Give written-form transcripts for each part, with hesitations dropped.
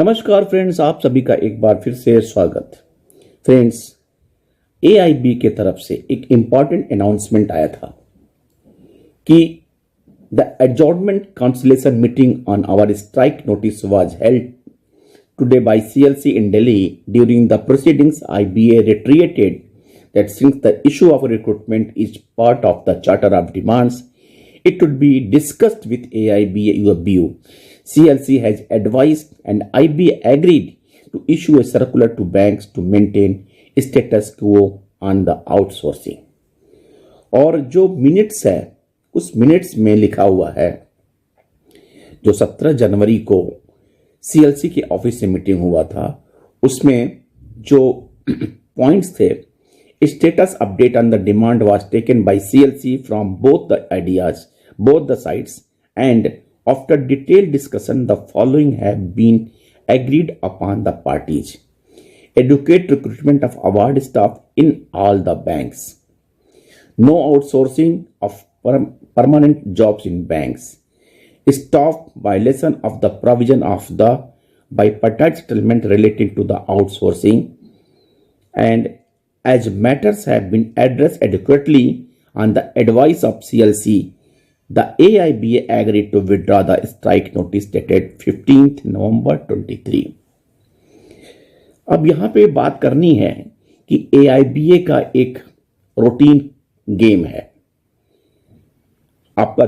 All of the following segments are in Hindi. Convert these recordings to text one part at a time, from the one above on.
नमस्कार फ्रेंड्स, आप सभी का एक बार फिर से स्वागत। फ्रेंड्स, एआईबी के तरफ से एक इंपॉर्टेंट अनाउंसमेंट आया था कि the adjournment conciliation meeting on our strike notice was held today by CLC in Delhi. During the proceedings, IBA reiterated that since the issue of recruitment is part of the Charter of Demands, it would be discussed with AIBU. CLC has advised and IBA agreed to issue a circular to banks to maintain status quo on the outsourcing. और जो मिनट्स है उस मिनट्स में लिखा हुआ है, जो 17 जनवरी को सीएलसी के ऑफिस से मीटिंग हुआ था, उसमें जो पॉइंट्स थे, status update on the demand was taken by CLC from both the sides, and after detailed discussion, the following have been agreed upon the parties: adequate recruitment of award staff in all the banks, no outsourcing of permanent jobs in banks, stop violation of the provision of the bipartite settlement relating to the outsourcing, and as matters have been addressed adequately on the advice of CLC, the AIBA agreed to withdraw the strike notice dated 15th November 23. अब यहाँ पे बात करनी है कि AIBA का एक रूटीन गेम है। आपका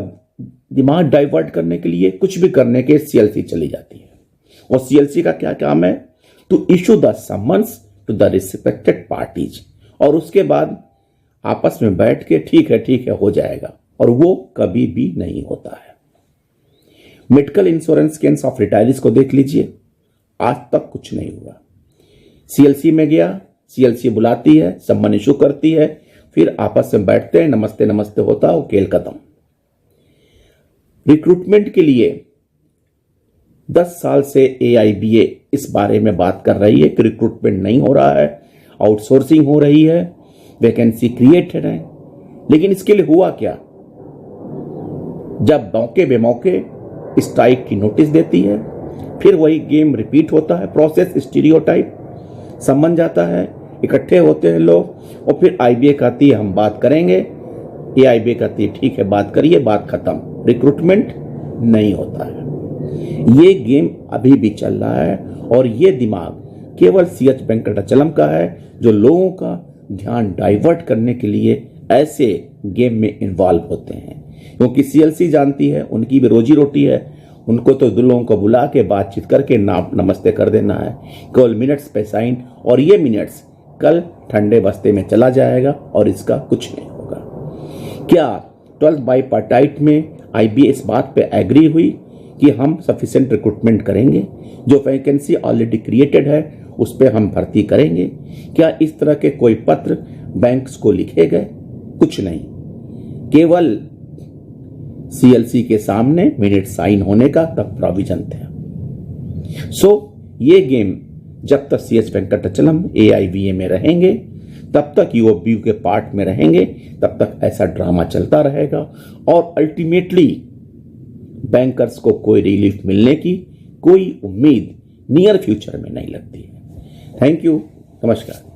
दिमाग डाइवर्ट करने के लिए कुछ भी करने के CLC चली जाती है, और CLC का क्या काम है? To issue the summons to the respected parties, और उसके बाद आपस में बैठ के ठीक है हो जाएगा, और वो कभी भी नहीं होता है। Medical insurance schemes of retirees को देख लीजिए, आज तक कुछ नहीं हुआ। सीएलसी में गया, सीएलसी बुलाती है, सम्मान इशू करती है, फिर आपस में बैठते हैं, नमस्ते नमस्ते होता है, वो खेल खत्म। रिक्रूटमेंट के लिए 10 साल से एआईबीए इस बारे में बात कर रही है कि रिक्रूटमेंट नहीं हो रहा है, आउटसोर्सिंग हो रही है, वैकेंसी क्रिएटेड है, लेकिन इसके लिए हुआ क्या? जब मौके बेमौके स्ट्राइक की नोटिस देती है, फिर वही गेम रिपीट होता है, प्रोसेस स्टीरियोटाइप, समझ जाता है, इकट्ठे होते हैं लोग, और फिर आईबीए कहती है हम बात करेंगे, एआईबीए कहती है ठीक है बात करिए, बात खत्म, रिक्रूटमेंट नहीं होता है। ये गेम अभी भी चल रहा है, और ये दिमाग केवल सीएच वेंकटाचलम का है, जो लोगों का ध्यान डाइवर्ट करने के लिए ऐसे गेम में इन्वॉल्व होते हैं, क्योंकि सीएलसी जानती है उनकी भी रोजी रोटी है, उनको तो लोगों को बुला के बातचीत करके नमस्ते कर देना है, केवल मिनट्स पे साइन, और ये मिनट्स कल ठंडे बस्ते में चला जाएगा और इसका कुछ नहीं होगा। क्या 12 बाईपार्टाइट में आईबीए इस बात पे एग्री हुई कि हम सफिशिएंट रिक्रूटमेंट करेंगे, जो वैकेंसी ऑलरेडी क्रिएटेड है उस पर हम भर्ती करेंगे? क्या इस तरह के कोई पत्र बैंक्स को लिखे गए? कुछ नहीं, केवल सीएलसी के सामने मिनट साइन होने का तब प्रोविजन था। सो ये गेम जब तक सीएच वेंकटाचलम एआईबीए में रहेंगे, तब तक यूओबीयू के पार्ट में रहेंगे, तब तक ऐसा ड्रामा चलता रहेगा, और अल्टीमेटली बैंकर्स को कोई रिलीफ मिलने की कोई उम्मीद नियर फ्यूचर में नहीं लगती है। थैंक यू, नमस्कार।